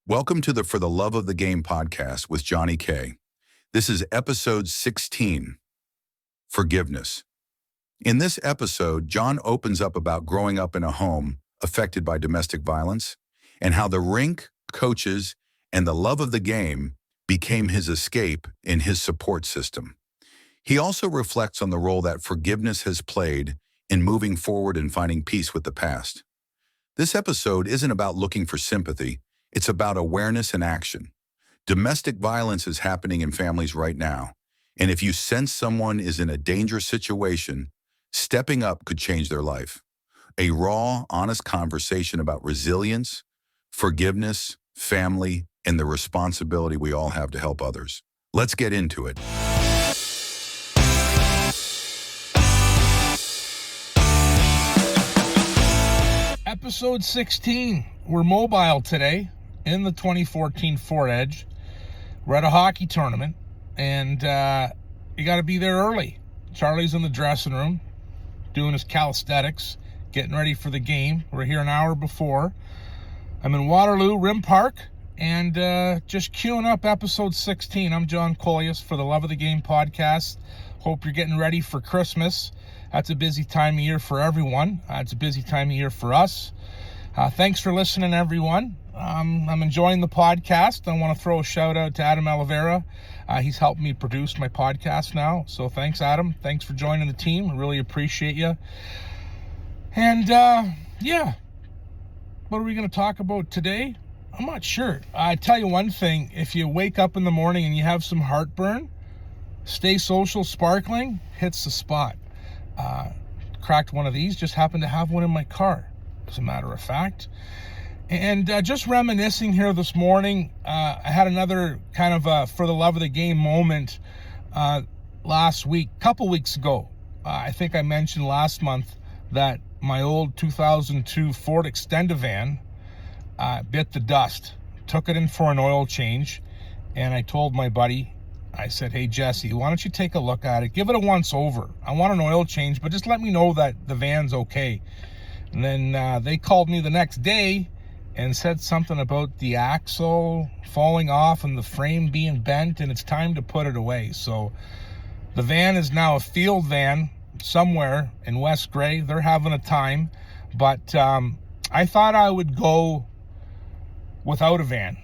Welcome to the For the Love of the Game podcast with Johnny K. This is episode 16, Forgiveness. In this episode, John opens up about growing up in a home affected by domestic violence and how the rink, coaches, and the love of the game became his escape in his support system. He also reflects on the role that forgiveness has played in moving forward and finding peace with the past. This episode isn't about looking for sympathy. It's about awareness and action. Domestic violence is happening in families right now, and if you sense someone is in a dangerous situation, stepping up could change their life. A raw, honest conversation about resilience, forgiveness, family, and the responsibility we all have to help others. Let's get into it. Episode 16. We're mobile today in the 2014 Ford Edge. We're at a hockey tournament, and you got to be there early. Charlie's in the dressing room doing his calisthenics, getting ready for the game. We're here an hour before. I'm in Waterloo, Rim Park, and just queuing up episode 16. I'm John Colias for the Love of the Game podcast. Hope you're getting ready for Christmas. That's a busy time of year for everyone. It's a busy time of year for us. Thanks for listening, everyone. I'm enjoying the podcast. I want to throw a shout out to Adam Oliveira. He's helped me produce my podcast now. So thanks, Adam. Thanks for joining the team. I really appreciate you. And what are we going to talk about today? I'm not sure. I tell you one thing. If you wake up in the morning and you have some heartburn, Stay Social Sparkling hits the spot. Cracked one of these, just happened to have one in my car, as a matter of fact. And just reminiscing here this morning, I had another kind of for the love of the game moment last week, couple weeks ago. I think I mentioned last month that my old 2002 Ford Extendivan bit the dust. Took it in for an oil change, and I told my buddy, I said, hey, Jesse, why don't you take a look at it? Give it a once over. I want an oil change, but just let me know that the van's okay. And then they called me the next day and said something about the axle falling off and the frame being bent, and it's time to put it away. So the van is now a field van somewhere in West Grey. They're having a time, but I thought I would go without a van.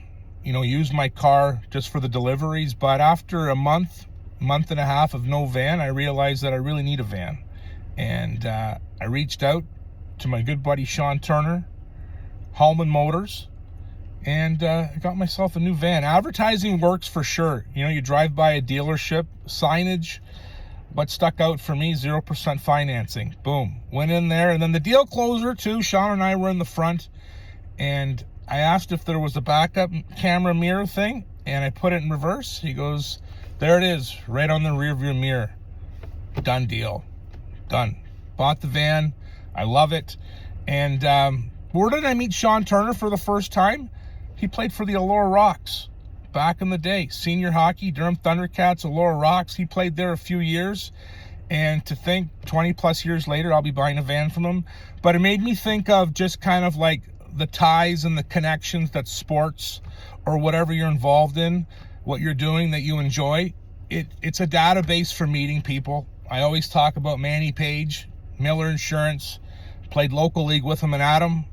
Use my car just for the deliveries. But after a month and a half of no van, I realized that I really need a van. And I reached out to my good buddy Sean Turner, Hallman Motors, and I got myself a new van. Advertising works for sure. You drive by a dealership, signage. What stuck out for me, 0% financing. Boom. Went in there. And then the deal closer too, Sean and I were in the front, and I asked if there was a backup camera mirror thing, and I put it in reverse. He goes, there it is, right on the rear view mirror. Done deal. Done. Bought the van. I love it. And where did I meet Sean Turner for the first time? He played for the Allure Rocks back in the day. Senior hockey, Durham Thundercats, Allure Rocks. He played there a few years. And to think 20 plus years later, I'll be buying a van from him. But it made me think of just kind of like the ties and the connections that sports or whatever you're involved in, what you're doing that you enjoy, it's a database for meeting people. I always talk about Manny Page, Miller Insurance, played local league with him, and Adam,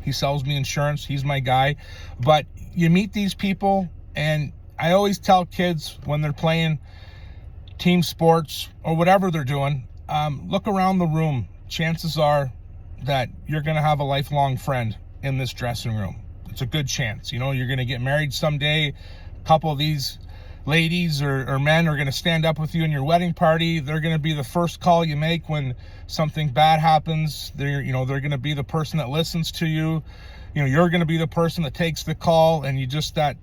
he sells me insurance, he's my guy. But you meet these people, and I always tell kids when they're playing team sports or whatever they're doing, look around the room. Chances are that you're going to have a lifelong friend in this dressing room. It's a good chance. You're going to get married someday. A couple of these ladies or men are going to stand up with you in your wedding party. They're going to be the first call you make when something bad happens. They're going to be the person that listens to you. You're going to be the person that takes the call, and you just that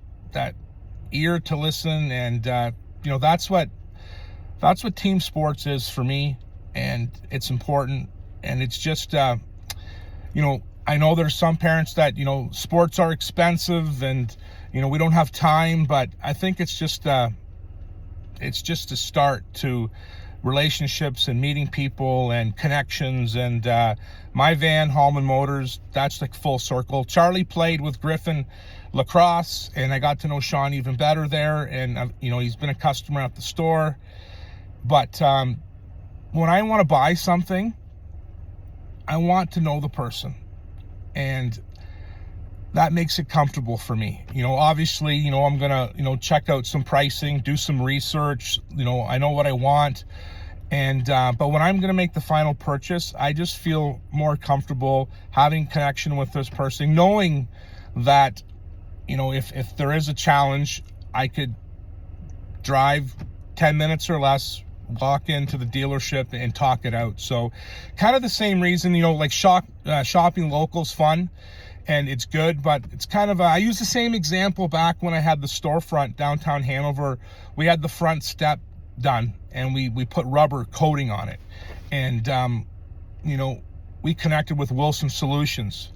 ear to listen. And that's what team sports is for me, and it's important. And it's just I know there's some parents that, sports are expensive and, we don't have time, but I think it's just a start to relationships and meeting people and connections. And my van, Hallman Motors, that's like full circle. Charlie played with Griffin lacrosse, and I got to know Sean even better there. And he's been a customer at the store. But when I want to buy something, I want to know the person, and that makes it comfortable for me. Obviously, I'm gonna, check out some pricing, do some research. I know what I want, and but when I'm gonna make the final purchase, I just feel more comfortable having connection with this person, knowing that, if there is a challenge, I could drive 10 minutes or less, walk into the dealership and talk it out. So kind of the same reason, like shopping local is fun and it's good, but it's kind of I use the same example back when I had the storefront downtown Hanover. We had the front step done, and we put rubber coating on it, and we connected with Wilson Solutions,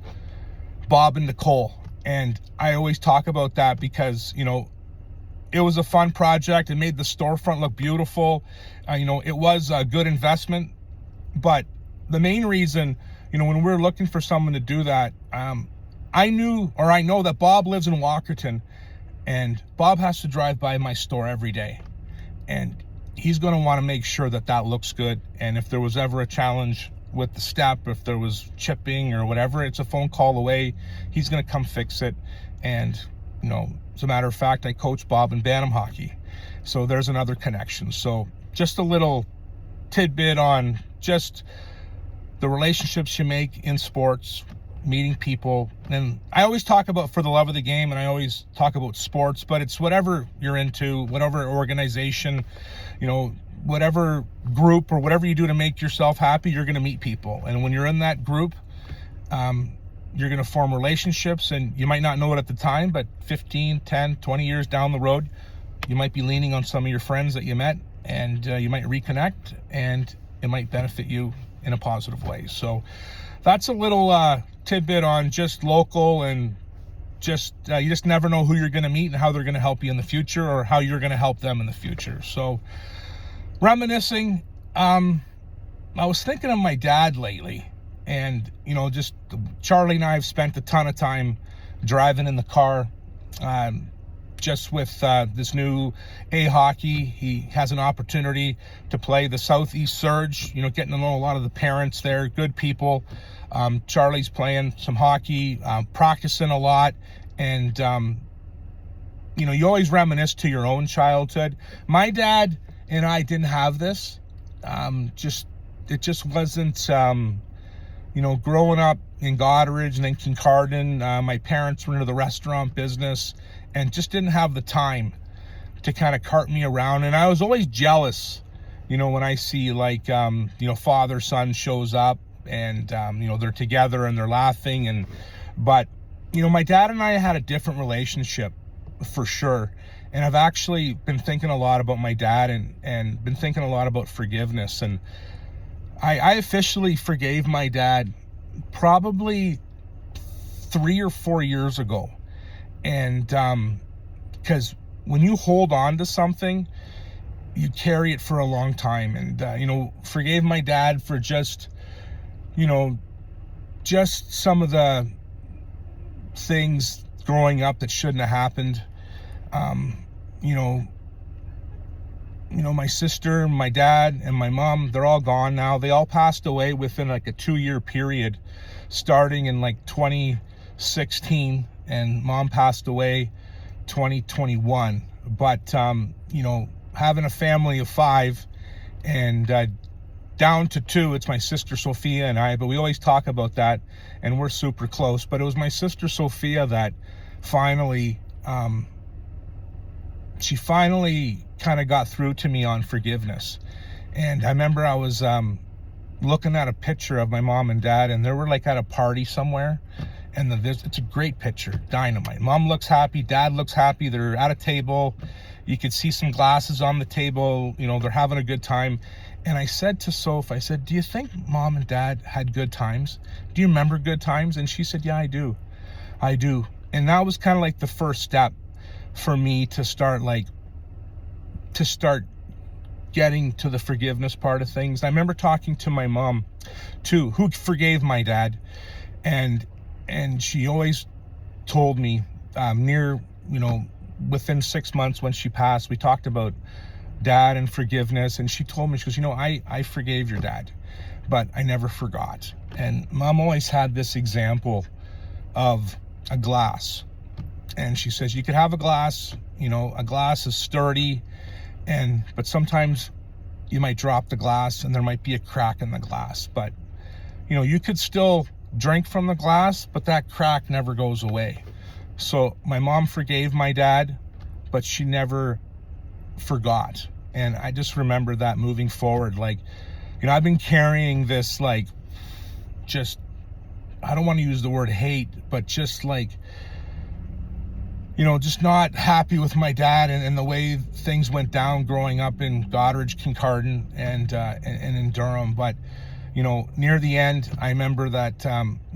Bob and Nicole, and I always talk about that because it was a fun project. It made the storefront look beautiful. It was a good investment. But the main reason, when we're looking for someone to do that, I know that Bob lives in Walkerton, and Bob has to drive by my store every day. And he's going to want to make sure that looks good. And if there was ever a challenge with the step, if there was chipping or whatever, it's a phone call away. He's going to come fix it. And, as a matter of fact, I coach Bob in Bantam hockey. So there's another connection. So just a little tidbit on just the relationships you make in sports, meeting people. And I always talk about for the love of the game, and I always talk about sports, but it's whatever you're into, whatever organization, whatever group or whatever you do to make yourself happy, you're going to meet people. And when you're in that group, you're going to form relationships, and you might not know it at the time, but 15, 10, 20 years down the road, you might be leaning on some of your friends that you met, and you might reconnect, and it might benefit you in a positive way. So that's a little tidbit on just local, and just you just never know who you're going to meet and how they're going to help you in the future, or how you're going to help them in the future. So reminiscing, I was thinking of my dad lately. And, just Charlie and I have spent a ton of time driving in the car, just with this new A hockey. He has an opportunity to play the Southeast Surge, getting to know a lot of the parents there, good people. Charlie's playing some hockey, practicing a lot. And, you always reminisce to your own childhood. My dad and I didn't have this. It just wasn't... growing up in Goderich and then Kincardine, my parents were into the restaurant business and just didn't have the time to kind of cart me around. And I was always jealous, when I see father, son shows up and, they're together and they're laughing. But my dad and I had a different relationship for sure. And I've actually been thinking a lot about my dad and been thinking a lot about forgiveness. And I officially forgave my dad probably 3 or 4 years ago. And because when you hold on to something, you carry it for a long time. And, forgave my dad for just some of the things growing up that shouldn't have happened. My sister, my dad, and my mom, they're all gone now. They all passed away within a 2-year period, starting in 2016, and mom passed away 2021. But, having a family of 5 and down to 2, it's my sister Sophia and I, but we always talk about that, and we're super close. But it was my sister Sophia that finally, she finally kind of got through to me on forgiveness. And I remember I was looking at a picture of my mom and dad, and they were at a party somewhere, and it's a great picture, dynamite. Mom looks happy, dad looks happy, they're at a table, you could see some glasses on the table, they're having a good time. And I said to Soph, I said, do you think mom and dad had good times? Do you remember good times? And she said, yeah, I do. And that was kind of the first step for me to start getting to the forgiveness part of things, I remember talking to my mom too, who forgave my dad, and she always told me, within 6 months when she passed, we talked about dad and forgiveness, and she told me, she goes, I forgave your dad, but I never forgot. And mom always had this example of a glass, and she says, you could have a glass, a glass is sturdy, but sometimes you might drop the glass and there might be a crack in the glass, but you could still drink from the glass, but that crack never goes away. So my mom forgave my dad, but she never forgot. And I just remember that moving forward, I've been carrying this, just, I don't want to use the word hate, but just just not happy with my dad and the way things went down growing up in Goderich, Kincardine, and in Durham. But, near the end, I remember that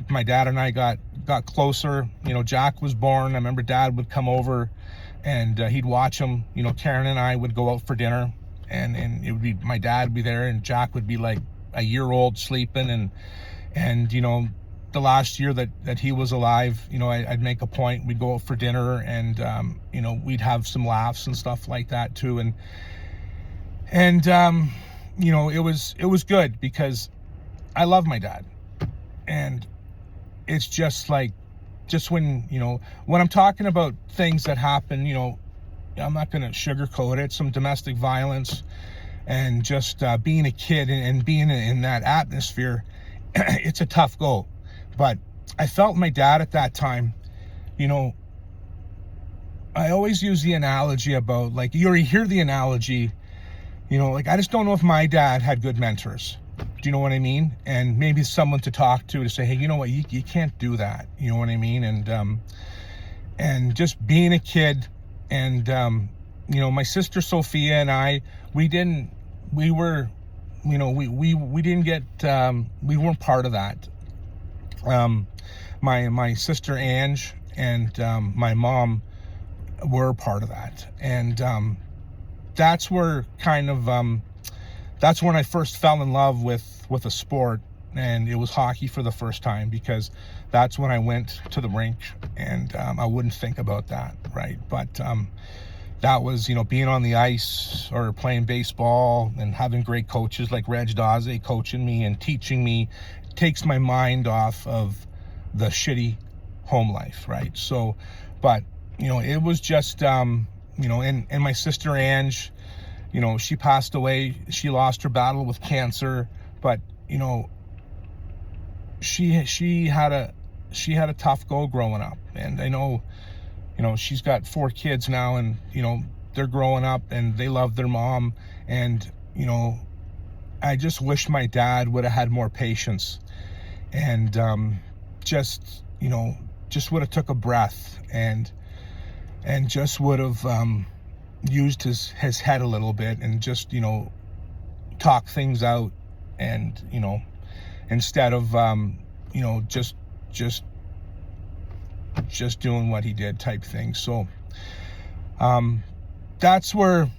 my dad and I got closer. Jack was born. I remember dad would come over and he'd watch him. Karen and I would go out for dinner, and it would be, my dad would be there, and Jack would be like a year old sleeping, and the last year that he was alive, I'd make a point, we'd go out for dinner, and we'd have some laughs and stuff like that too, and it was good because I love my dad. And it's just when I'm talking about things that happen, I'm not going to sugarcoat it, some domestic violence, and just being a kid and being in that atmosphere, it's a tough go. But I felt my dad at that time, I always use the analogy about, you already hear the analogy, I just don't know if my dad had good mentors. Do you know what I mean? And maybe someone to talk to say, hey, you know what, you can't do that. You know what I mean? And just being a kid, and my sister Sophia and I, we weren't part of that. My sister Ange and my mom were part of that, and that's where that's when I first fell in love with a sport, and it was hockey for the first time, because that's when I went to the rink, and I wouldn't think about that, right? But that was, being on the ice or playing baseball and having great coaches like Reg Daze coaching me and teaching me takes my mind off of the shitty home life, right? So, but, it was just, and my sister Ange, she passed away. She lost her battle with cancer, but, she had a tough go growing up. And I know, she's got 4 kids now, and, they're growing up and they love their mom. And, I just wish my dad would have had more patience, and just would have took a breath and just would have used his head a little bit, and just talk things out, and instead of just doing what he did type thing. So that's where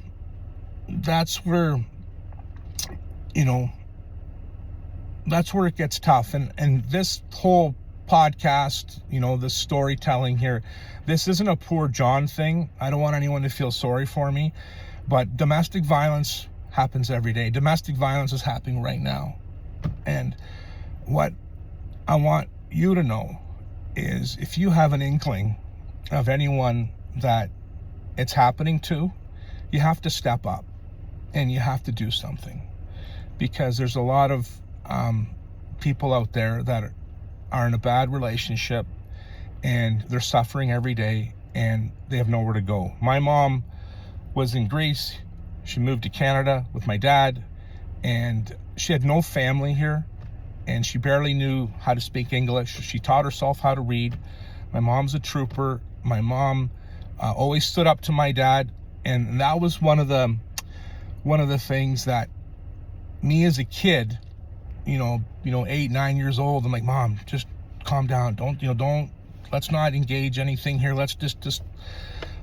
it gets tough. And this whole podcast, this storytelling here, this isn't a poor John thing. I don't want anyone to feel sorry for me, but domestic violence happens every day. Domestic violence is happening right now. And what I want you to know is, if you have an inkling of anyone that it's happening to, you have to step up and you have to do something, because there's a lot of people out there that are in a bad relationship, and they're suffering every day, and they have nowhere to go. My mom was in Greece. She moved to Canada with my dad, and she had no family here, and she barely knew how to speak English. She taught herself how to read. My mom's a trooper. My mom always stood up to my dad, and that was one of the things that me as a kid, 8, 9 years old, I'm like, Mom, just calm down. Don't, let's not engage anything here. Let's just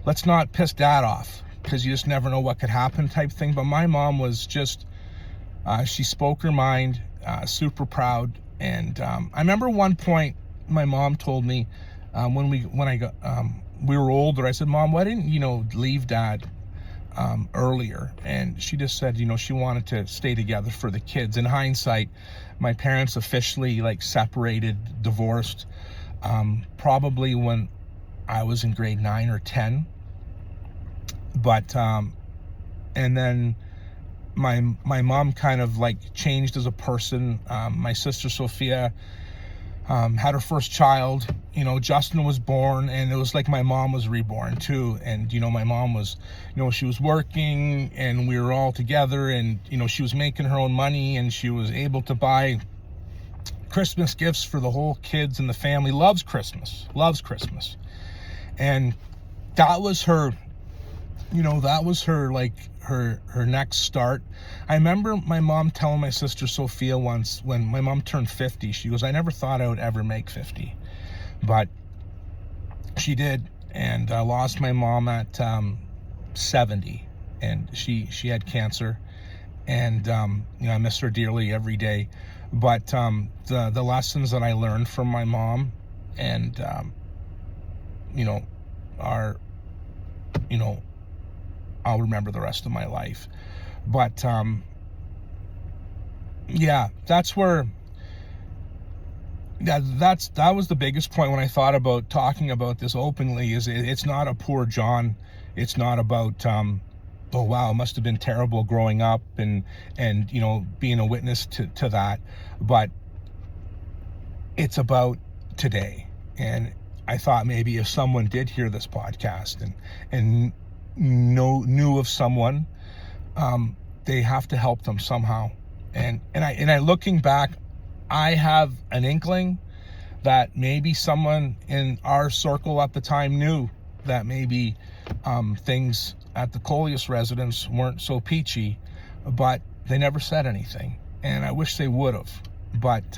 let's not piss Dad off. because you just never know what could happen type thing. But my mom was just, she spoke her mind, super proud. And I remember one point my mom told me when we were older, I said, Mom, why didn't you leave Dad earlier? And she just said, she wanted to stay together for the kids. In hindsight, my parents officially separated, divorced, probably when I was in grade 9 or 10. But and then my mom kind of changed as a person. My sister Sophia had her first child. Justin was born, and it was like my mom was reborn too. And my mom was, she was working, and we were all together, and she was making her own money, and she was able to buy Christmas gifts for the whole kids and the family. Loves Christmas, and that was her. That was her her next start. I remember my mom telling my sister Sophia once, when my mom turned 50, she goes, I never thought I would ever make 50, but she did. And I lost my mom at 70, and she had cancer, and I miss her dearly every day. But the lessons that I learned from my mom, and are I'll remember the rest of my life. But that's where that was the biggest point when I thought about talking about this openly. Is it's not a poor John. It's not about oh wow, it must have been terrible growing up and being a witness to that, but it's about today. And I thought maybe if someone did hear this podcast and knew of someone, they have to help them somehow. And I looking back, I have an inkling that maybe someone in our circle at the time knew that maybe things at the Coleus residence weren't so peachy, but they never said anything, and I wish they would have. But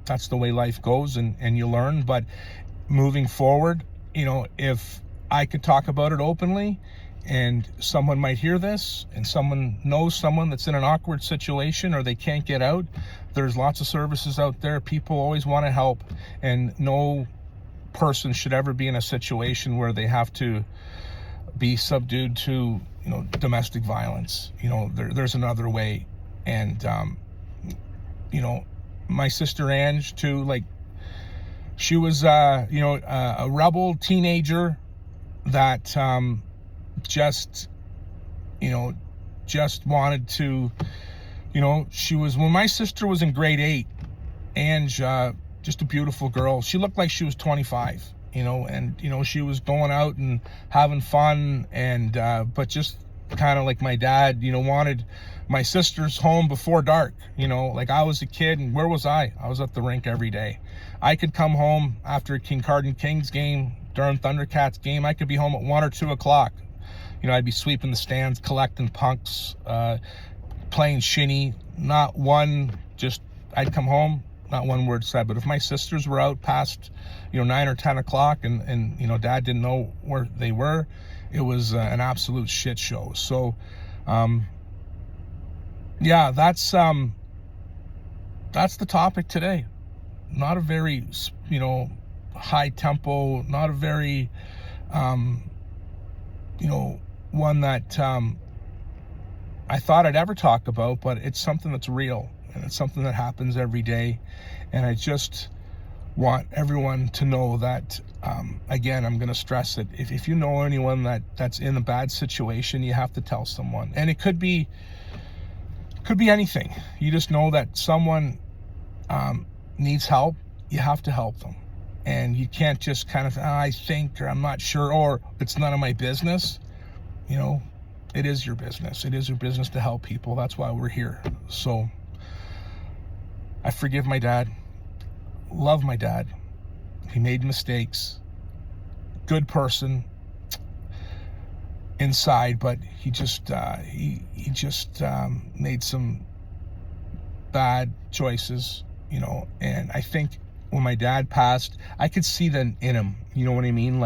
that's the way life goes, and you learn. But moving forward, if I could talk about it openly, and someone might hear this, and someone knows someone that's in an awkward situation, or they can't get out, there's lots of services out there. People always want to help, and no person should ever be in a situation where they have to be subdued to domestic violence. There's another way. And my sister Ange too, she was a rebel teenager that just wanted to, she was, when my sister was in grade 8, Ange, just a beautiful girl. She looked like she was 25, and she was going out and having fun, and but just kind of like my dad, wanted my sister's home before dark. I was a kid, and where was I? I was at the rink every day. I could come home after a Kincardine Kings game, Durham Thundercats game. I could be home at 1 or 2 o'clock. I'd be sweeping the stands, collecting punks, playing shinny. Not one, I'd come home, not one word said. But if my sisters were out past, 9 or 10 o'clock and Dad didn't know where they were, it was an absolute shit show. So, that's the topic today. Not a very, high tempo, not a very, one that I thought I'd ever talk about, but it's something that's real, and it's something that happens every day. And I just want everyone to know that, again, I'm going to stress it. If you know anyone that's in a bad situation, you have to tell someone. And it could be anything. You just know that someone needs help. You have to help them. And you can't just kind of, I think, or I'm not sure, or it's none of my business. It is your business. It is your business to help people. That's why we're here. So I forgive my dad. Love my dad. He made mistakes. Good person inside, but he just made some bad choices, and I think when my dad passed, I could see that in him. You know what I mean?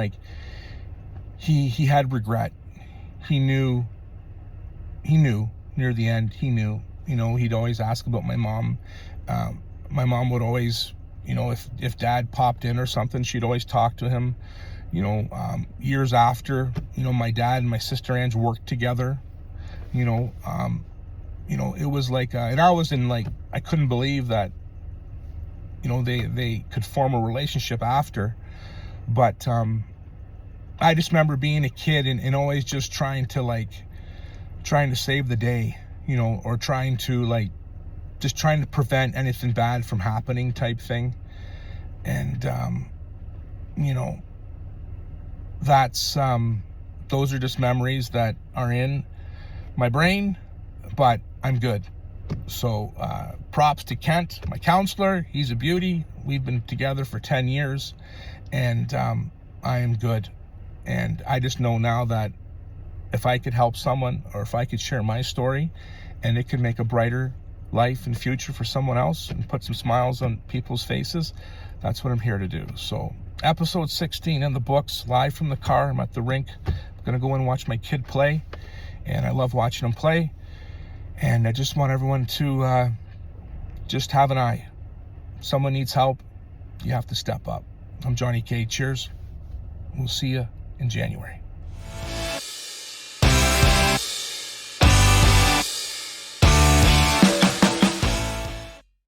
He had regret. he knew near the end, he knew, he'd always ask about my mom. My mom would always, if dad popped in or something, she'd always talk to him. Years after, my dad and my sister Ange worked together, it was like, and I was in like, I couldn't believe that, they could form a relationship after. But I just remember being a kid and always just trying to save the day, or trying to prevent anything bad from happening type thing. And, that's, those are just memories that are in my brain, but I'm good. So props to Kent, my counselor. He's a beauty. We've been together for 10 years, and I am good. And I just know now that if I could help someone, or if I could share my story and it could make a brighter life and future for someone else and put some smiles on people's faces, that's what I'm here to do. So episode 16 in the books, live from the car. I'm at the rink. I'm going to go and watch my kid play, and I love watching him play. And I just want everyone to just have an eye. If someone needs help, you have to step up. I'm Johnny K. Cheers. We'll see you in January.